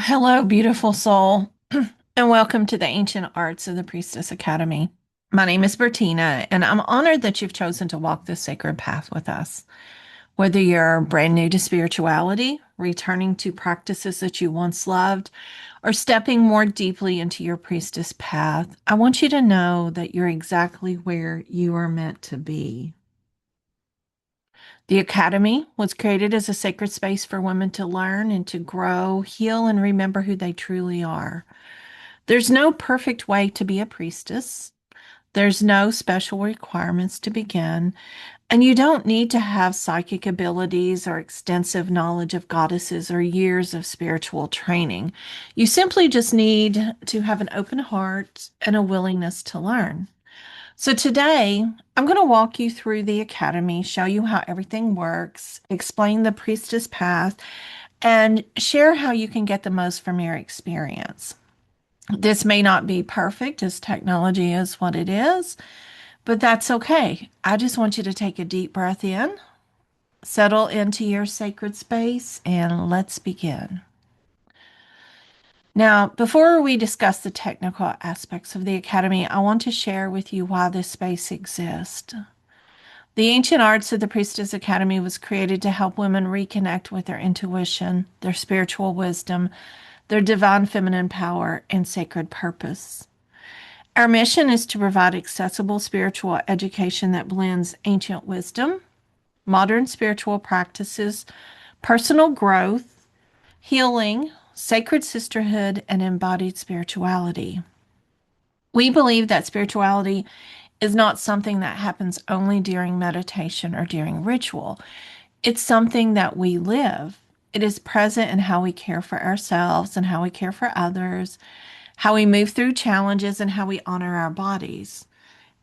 Hello, beautiful soul, and welcome to the Ancient Arts of the Priestess Academy. My name is Bertina, and I'm honored that you've chosen to walk this sacred path with us. Whether you're brand new to spirituality, returning to practices that you once loved, or stepping more deeply into your priestess path, I want you to know that you're exactly where you are meant to be. The Academy was created as a sacred space for women to learn and to grow, heal, and remember who they truly are. There's no perfect way to be a priestess. There's no special requirements to begin, and you don't need to have psychic abilities or extensive knowledge of goddesses or years of spiritual training. You simply just need to have an open heart and a willingness to learn. So today, I'm going to walk you through the academy, show you how everything works, explain the priestess path, and share how you can get the most from your experience. This may not be perfect as technology is what it is, but that's okay. I just want you to take a deep breath in, settle into your sacred space, and let's begin. Now, before we discuss the technical aspects of the Academy, I want to share with you why this space exists. The ancient arts of the Priestess Academy was created to help women reconnect with their intuition, their spiritual wisdom, their divine feminine power, and sacred purpose. Our mission is to provide accessible spiritual education that blends ancient wisdom, modern spiritual practices, personal growth, healing, sacred sisterhood, and embodied spirituality. We believe that spirituality is not something that happens only during meditation or during ritual. It's something that we live. It is present in how we care for ourselves and how we care for others, how we move through challenges and how we honor our bodies,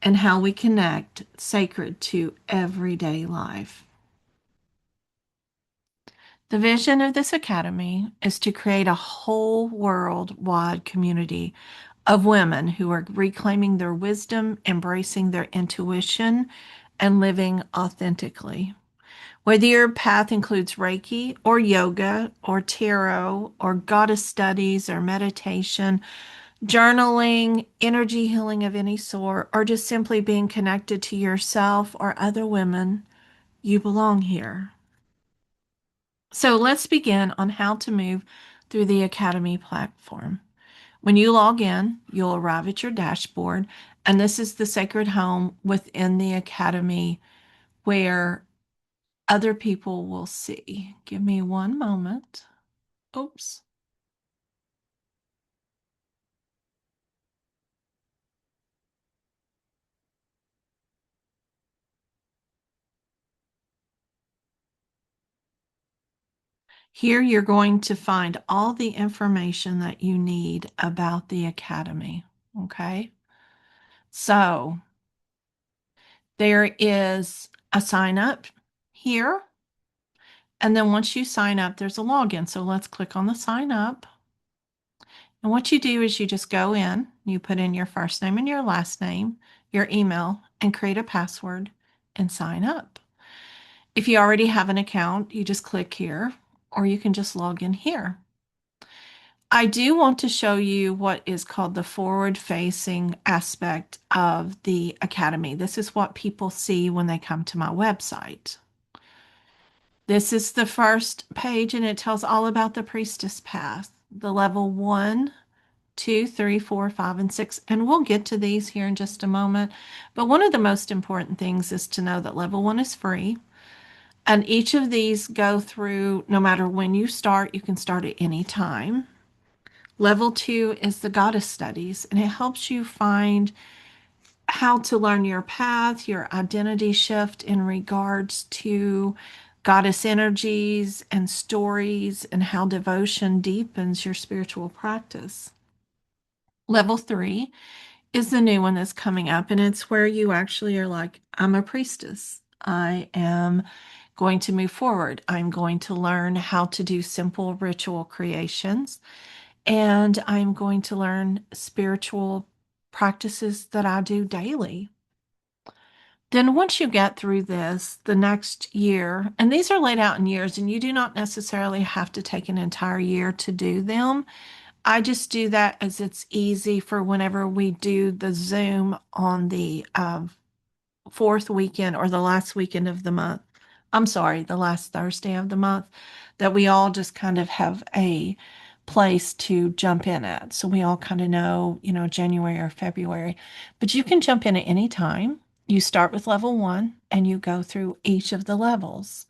and how we connect sacred to everyday life. The vision of this academy is to create a whole worldwide community of women who are reclaiming their wisdom, embracing their intuition, and living authentically. Whether your path includes Reiki or yoga or tarot or goddess studies or meditation, journaling, energy healing of any sort, or just simply being connected to yourself or other women, you belong here. So let's begin on how to move through the Academy platform. When you log in, you'll arrive at your dashboard, and this is the sacred home within the Academy where other people will see. Give me one moment. Oops. Here you're going to find all the information that you need about the Academy. Okay. So there is a sign up here. And then once you sign up, there's a login. So let's click on the sign up. And what you do is you just go in, you put in your first name and your last name, your email, and create a password and sign up. If you already have an account, you just click here, or you can just log in here. I do want to show you what is called the forward-facing aspect of the Academy. This is what people see when they come to my website. This is the first page, and it tells all about the Priestess Path, the level 1, 2, 3, 4, 5, and 6. And we'll get to these here in just a moment. But one of the most important things is to know that level 1 is free. And each of these go through, no matter when you start, you can start at any time. Level 2 is the goddess studies, and it helps you find how to learn your path, your identity shift in regards to goddess energies and stories, and how devotion deepens your spiritual practice. Level 3 is the new one that's coming up, and it's where you actually are like, I'm a priestess. I am going to move forward. I'm going to learn how to do simple ritual creations, and I'm going to learn spiritual practices that I do daily. Then once you get through this, the next year, and these are laid out in years, and you do not necessarily have to take an entire year to do them. I just do that as it's easy for whenever we do the Zoom on the fourth weekend or the last weekend of the month. I'm sorry, the last Thursday of the month, that we all just kind of have a place to jump in at. So we all kind of know, January or February. But you can jump in at any time. You start with level one and you go through each of the levels.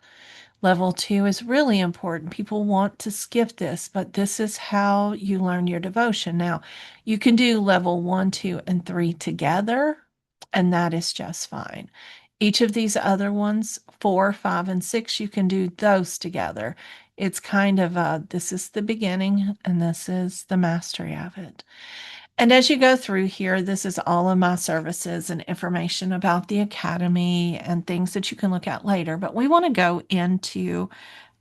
Level two is really important. People want to skip this, but this is how you learn your devotion. Now, you can do level one, two, and three together, and that is just fine. Each of these other ones, four, five, and six, you can do those together. It's kind of this is the beginning and this is the mastery of it. And as you go through here, this is all of my services and information about the academy and things that you can look at later. But we want to go into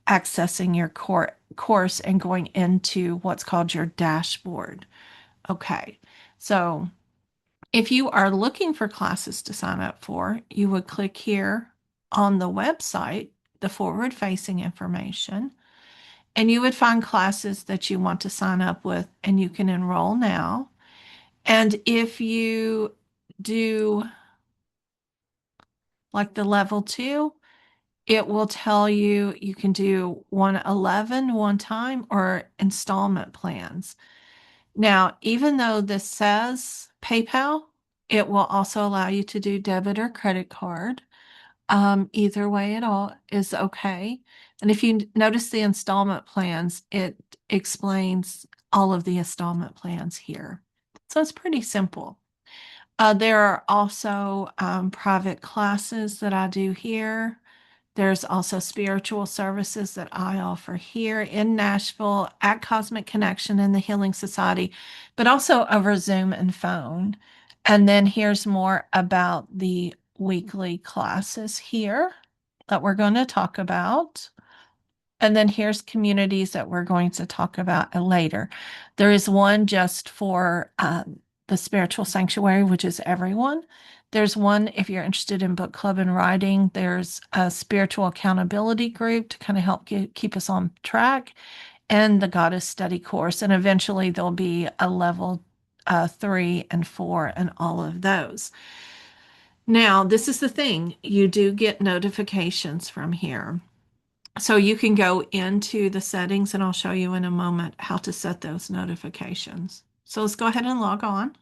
accessing your course and going into what's called your dashboard. Okay, so if you are looking for classes to sign up for, you would click here on the website, the forward facing information, and you would find classes that you want to sign up with, and you can enroll now. And if you do like the level two, it will tell you you can do 111 one time or installment plans. Now, even though this says PayPal, it will also allow you to do debit or credit card. Either way at all is okay. And if you notice the installment plans, it explains all of the installment plans here. So it's pretty simple. There are also private classes that I do here. There's also spiritual services that I offer here in Nashville at Cosmic Connection and the Healing Society, but also over Zoom and phone. And then here's more about the weekly classes here that we're going to talk about. And then here's communities that we're going to talk about later. There is one just for the spiritual sanctuary, which is everyone. There's one if you're interested in book club and writing. There's a spiritual accountability group to kind of help keep us on track, and the Goddess Study course. And eventually there'll be a level three and four and all of those. Now, this is the thing. You do get notifications from here. So you can go into the settings and I'll show you in a moment how to set those notifications. So let's go ahead and log on.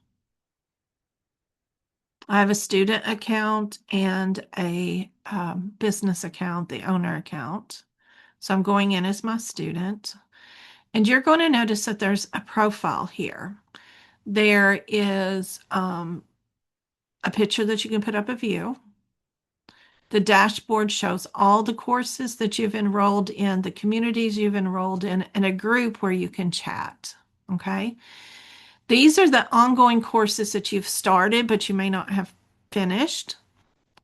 I have a student account and a business account, the owner account. So I'm going in as my student. And you're going to notice that there's a profile here. There is a picture that you can put up of you. The dashboard shows all the courses that you've enrolled in, the communities you've enrolled in, and a group where you can chat. Okay. These are the ongoing courses that you've started, but you may not have finished.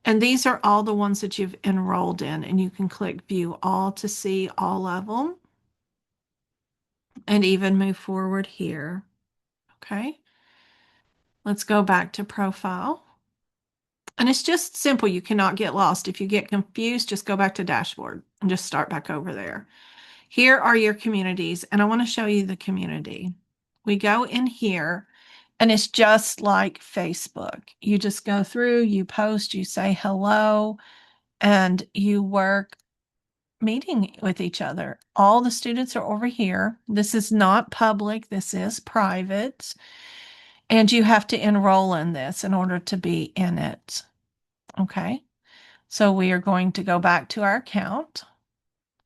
And these are all the ones that you've enrolled in, and you can click view all to see all of them and even move forward here. Okay. Let's go back to profile. And it's just simple. You cannot get lost. If you get confused, just go back to dashboard and just start back over there. Here are your communities, and I want to show you the community. We go in here, and it's just like Facebook. You just go through, you post, you say hello, and you work meeting with each other. All the students are over here. This is not public, this is private, and you have to enroll in this in order to be in it. Okay, so we are going to go back to our account.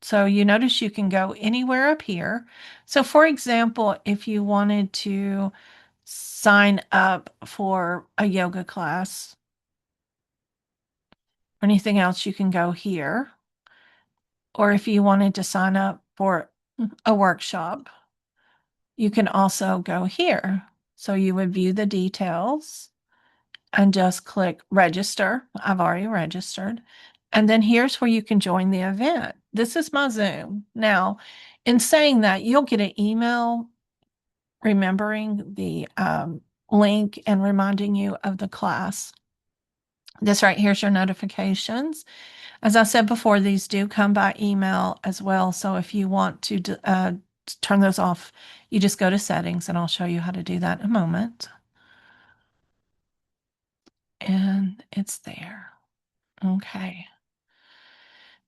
So you notice you can go anywhere up here. So for example, if you wanted to sign up for a yoga class or anything else, you can go here. Or if you wanted to sign up for a workshop, you can also go here. So you would view the details and just click register. I've already registered. And then here's where you can join the event. This is my Zoom. Now, in saying that, you'll get an email remembering the link and reminding you of the class. This right here's your notifications. As I said before, these do come by email as well. So if you want to turn those off, you just go to settings and I'll show you how to do that in a moment. And it's there. Okay.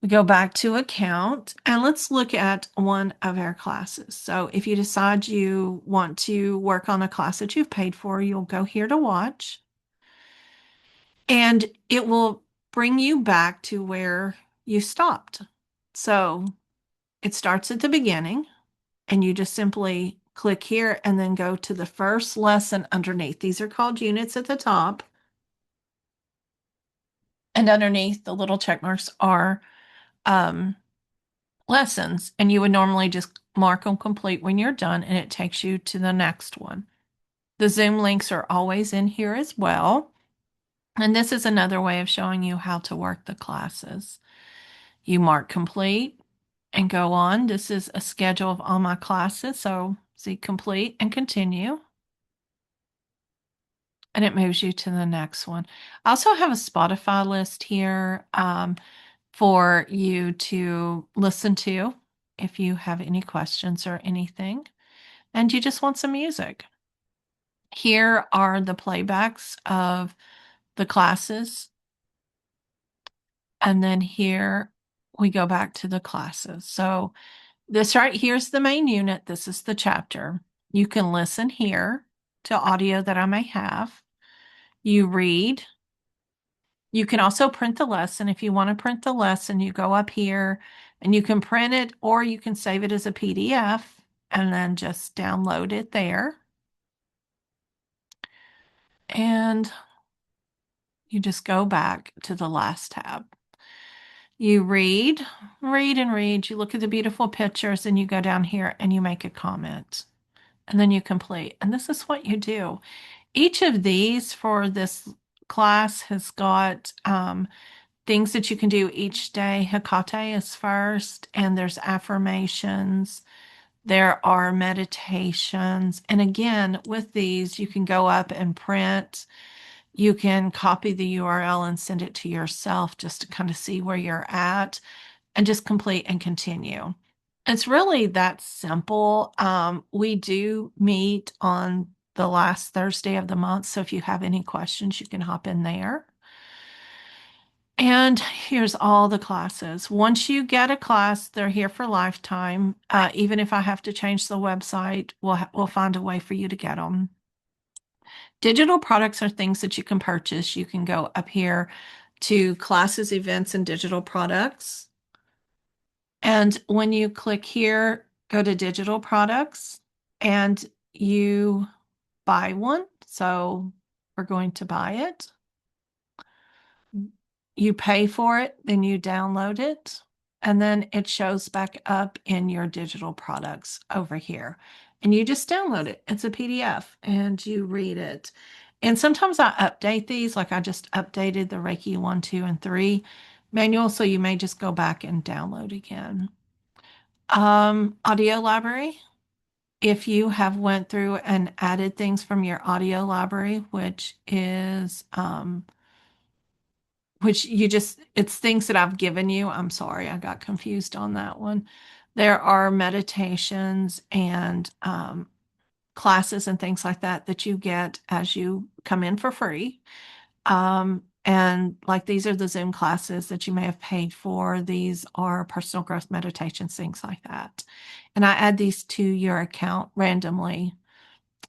We go back to account and let's look at one of our classes. So if you decide you want to work on a class that you've paid for, you'll go here to watch and it will bring you back to where you stopped. So it starts at the beginning and you just simply click here and then go to the first lesson underneath. These are called units at the top. And underneath the little check marks are um, lessons. And you would normally just mark them complete when you're done and it takes you to the next one. The Zoom links are always in here as well. And this is another way of showing you how to work the classes. You mark complete and go on. This is a schedule of all my classes. So see complete and continue. And it moves you to the next one. I also have a Spotify list here for you to listen to if you have any questions or anything, and you just want some music. Here are the playbacks of the classes, and then here we go back to the classes. So this right here is the main unit. This is the chapter. You can listen here to audio that I may have. You read. You can also print the lesson. If you want to print the lesson, you go up here and you can print it or you can save it as a PDF and then just download it there. And you just go back to the last tab. You read, read, and read. You look at the beautiful pictures and you go down here and you make a comment. And then you complete. And this is what you do. Each of these for this class has got things that you can do each day. Hecate is first, and there's affirmations. There are meditations. And again, with these, you can go up and print. You can copy the URL and send it to yourself just to kind of see where you're at and just complete and continue. It's really that simple. We do meet on the last Thursday of the month. So if you have any questions, you can hop in there. And here's all the classes. Once you get a class, they're here for lifetime. Even if I have to change the website, we'll find a way for you to get them. Digital products are things that you can purchase. You can go up here to classes, events, and digital products. And when you click here, go to digital products and you buy one. So we're going to buy it. You pay for it, then you download it, and then it shows back up in your digital products over here. And you just download it. It's a PDF and you read it. And sometimes I update these, like I just updated the Reiki 1, 2, and 3 manual, so you may just go back and download again. Audio library. If you have went through and added things from your audio library, which you just, it's things that I've given you. I'm sorry, I got confused on that one. There are meditations and classes and things like that that you get as you come in for free. And like these are the Zoom classes that you may have paid for. These are personal growth meditations, things like that. And I add these to your account randomly.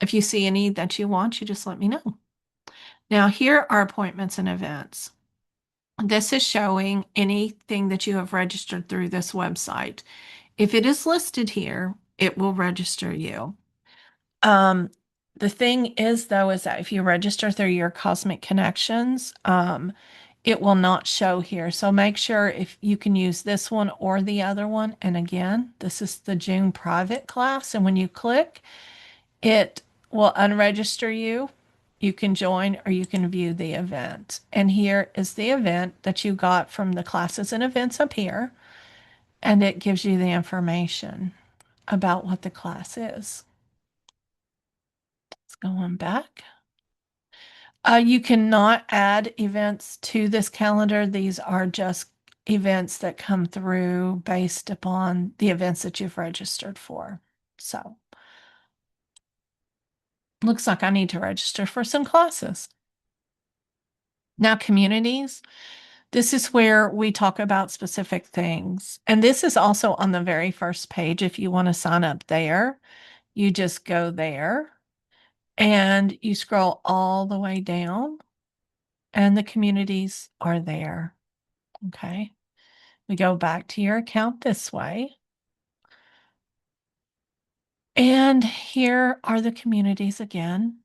If you see any that you want, you just let me know. Now, here are appointments and events. This is showing anything that you have registered through this website. If it is listed here, it will register you. The thing is, though, is that if you register through your Cosmic Connections, it will not show here. So make sure if you can use this one or the other one. And again, this is the June private class. And when you click, it will unregister you. You can join or you can view the event. And here is the event that you got from the classes and events up here. And it gives you the information about what the class is. Let's go on back. You cannot add events to this calendar. These are just events that come through based upon the events that you've registered for. So, looks like I need to register for some classes. Now, communities, this is where we talk about specific things. And this is also on the very first page. If you want to sign up there, you just go there and you scroll all the way down, and the communities are there. Okay. We go back to your account this way. And here are the communities again.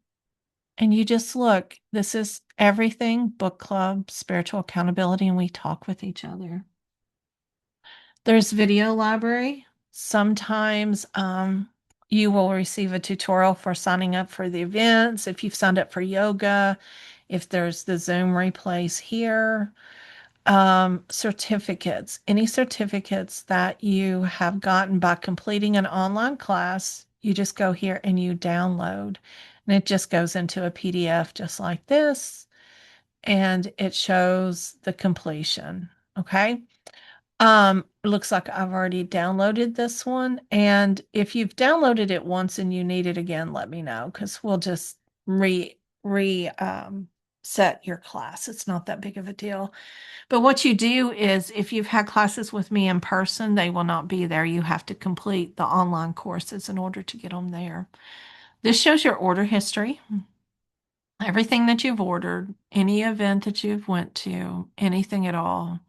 And you just look, this is everything book club, spiritual accountability, and we talk with each other. There's video library. Sometimes you will receive a tutorial for signing up for the events. If you've signed up for yoga, if there's the Zoom replays here, certificates, any certificates that you have gotten by completing an online class, you just go here and you download. And it just goes into a PDF just like this, and it shows the completion. Okay. It looks like I've already downloaded this one. And if you've downloaded it once and you need it again, let me know because we'll just set your class. It's not that big of a deal. But what you do is if you've had classes with me in person, they will not be there. You have to complete the online courses in order to get them there. This shows your order history, everything that you've ordered, any event that you've went to, anything at all.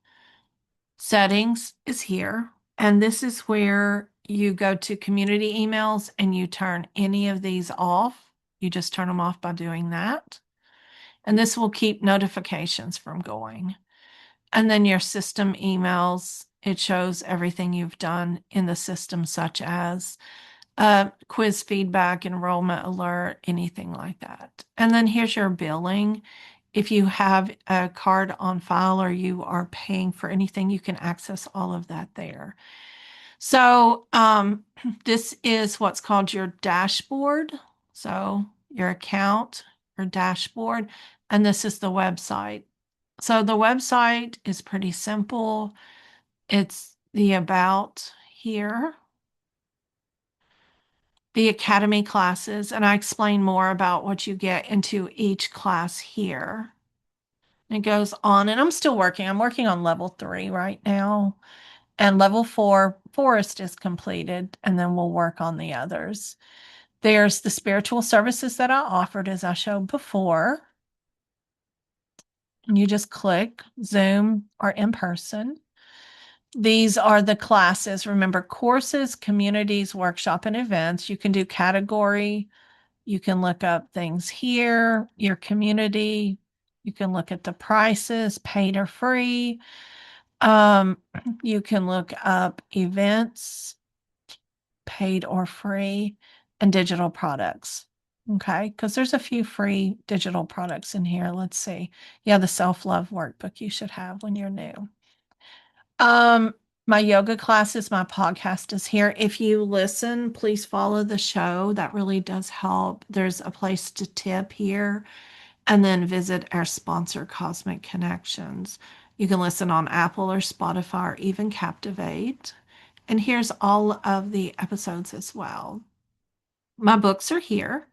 Settings is here, and this is where you go to community emails and you turn any of these off. You just turn them off by doing that. And this will keep notifications from going. And then your system emails, it shows everything you've done in the system, such as quiz feedback, enrollment alert, anything like that. And then here's your billing. If you have a card on file or you are paying for anything, you can access all of that there. So this is what's called your dashboard. So your account, your dashboard, and this is the website. So the website is pretty simple. It's the about here, the academy classes, and I explain more about what you get into each class here. It goes on, and I'm still working. I'm working on level 3 right now, and level 4 forest is completed, and then we'll work on the others. There's the spiritual services that I offered as I showed before. And you just click Zoom or in person. These are the classes. Remember, courses, communities, workshop, and events. You can do category. You can look up things here, your community. You can look at the prices, paid or free. Um, you can look up events, paid or free, and digital products. Okay, because there's a few free digital products in here. Let's see. Yeah, the self-love workbook you should have when you're new. Um, my yoga classes, my podcast is here. If you listen, please follow the show. That really does help. There's a place to tip here, and then visit our sponsor, Cosmic Connections. You can listen on Apple or Spotify or even Captivate. And here's all of the episodes as well. My books are here.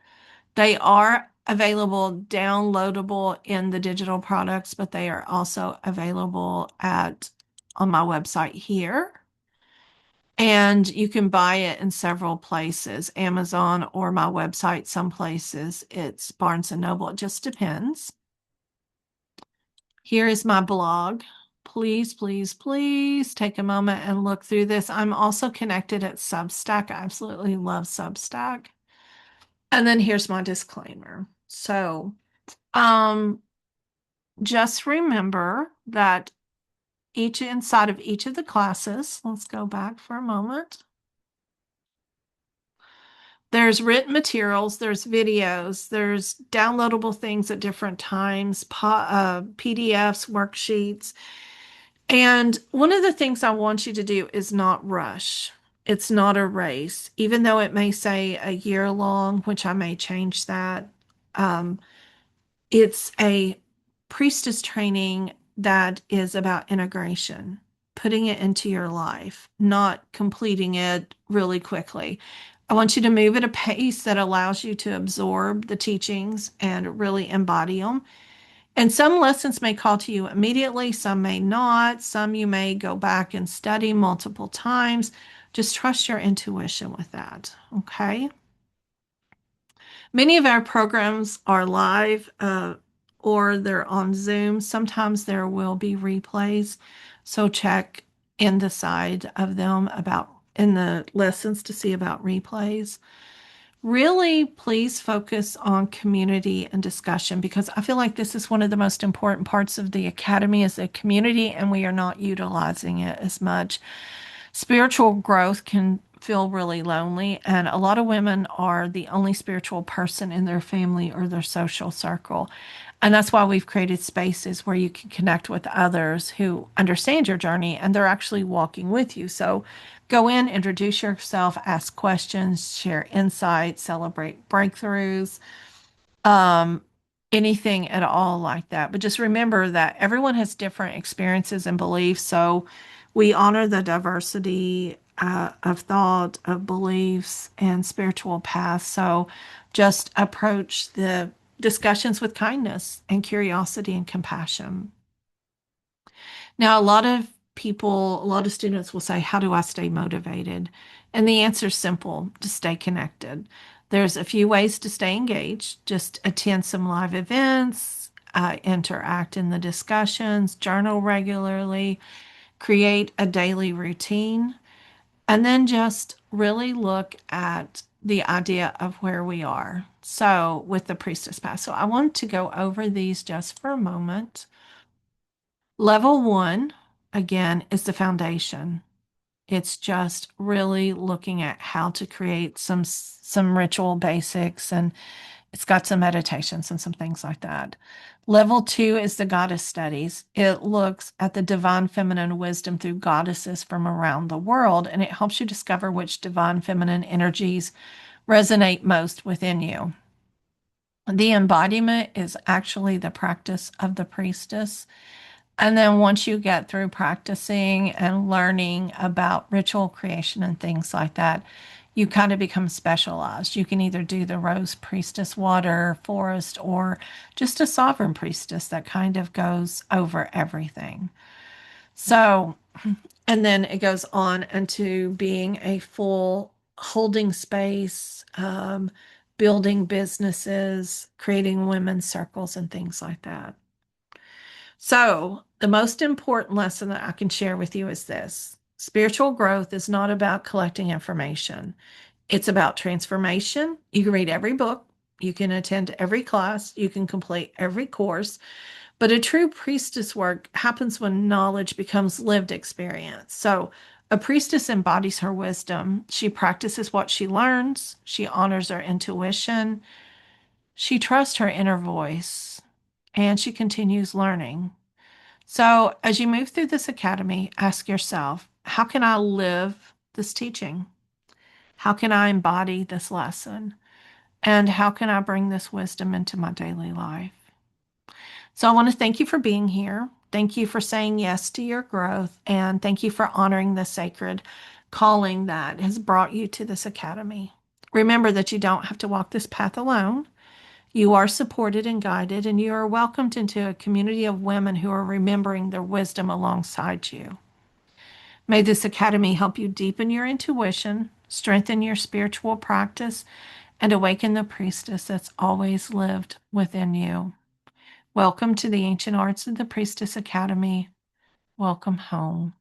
They are available downloadable in the digital products, but they are also available at on my website here. And you can buy it in several places, Amazon or my website. Some places it's Barnes and Noble. It just depends. Here is my blog. Please, please, please take a moment and look through this. I'm also connected at Substack. I absolutely love Substack. And then here's my disclaimer. So, just remember that each inside of each of the classes, let's go back for a moment. There's written materials, there's videos, there's downloadable things at different times, PDFs, worksheets. And one of the things I want you to do is not rush. It's not a race, even though it may say a year long, which I may change that. Um, It's a priestess training that is about integration, putting it into your life, not completing it really quickly. I want you to move at a pace that allows you to absorb the teachings and really embody them. And some lessons may call to you immediately, some may not. Some you may go back and study multiple times. Just trust your intuition with that. Okay. Many of our programs are live or they're on Zoom. Sometimes there will be replays. So check in the side of them about in the lessons to see about replays. Really, please focus on community and discussion because I feel like this is one of the most important parts of the academy is the community, and we are not utilizing it as much. Spiritual growth can feel really lonely, and a lot of women are the only spiritual person in their family or their social circle. And that's why we've created spaces where you can connect with others who understand your journey and they're actually walking with you. So go in, introduce yourself, ask questions, share insights, celebrate breakthroughs, um, anything at all like that. But just remember that everyone has different experiences and beliefs. So we honor the diversity of thought, of beliefs, and spiritual paths. So just approach the discussions with kindness and curiosity and compassion. Now, a lot of students will say, how do I stay motivated? And the answer is simple, to stay connected. There's a few ways to stay engaged. Just attend some live events, interact in the discussions, journal regularly, create a daily routine, and then just really look at the idea of where we are. So, with the Priestess Path. So, I want to go over these just for a moment. Level one, again, is the foundation. It's just really looking at how to create some ritual basics, and it's got some meditations and some things like that. Level two is the goddess studies. It looks at the divine feminine wisdom through goddesses from around the world, and it helps you discover which divine feminine energies resonate most within you. The embodiment is actually the practice of the priestess. And then once you get through practicing and learning about ritual creation and things like that, you kind of become specialized. You can either do the rose priestess water forest or just a sovereign priestess that kind of goes over everything. So, and then it goes on into being a full holding space, building businesses, creating women's circles, and things like that. So, the most important lesson that I can share with you is this: spiritual growth is not about collecting information, it's about transformation. You can read every book, you can attend every class, you can complete every course, but a true priestess work happens when knowledge becomes lived experience. So, a priestess embodies her wisdom. She practices what she learns, she honors her intuition, she trusts her inner voice, and she continues learning. So, as you move through this academy, ask yourself, how can I live this teaching? How can I embody this lesson? And how can I bring this wisdom into my daily life? So, I want to thank you for being here. Thank you for saying yes to your growth. And thank you for honoring the sacred calling that has brought you to this academy. Remember that you don't have to walk this path alone. You are supported and guided, and you are welcomed into a community of women who are remembering their wisdom alongside you. May this academy help you deepen your intuition, strengthen your spiritual practice, and awaken the priestess that's always lived within you. Welcome to the Ancient Arts of the Priestess Academy. Welcome home.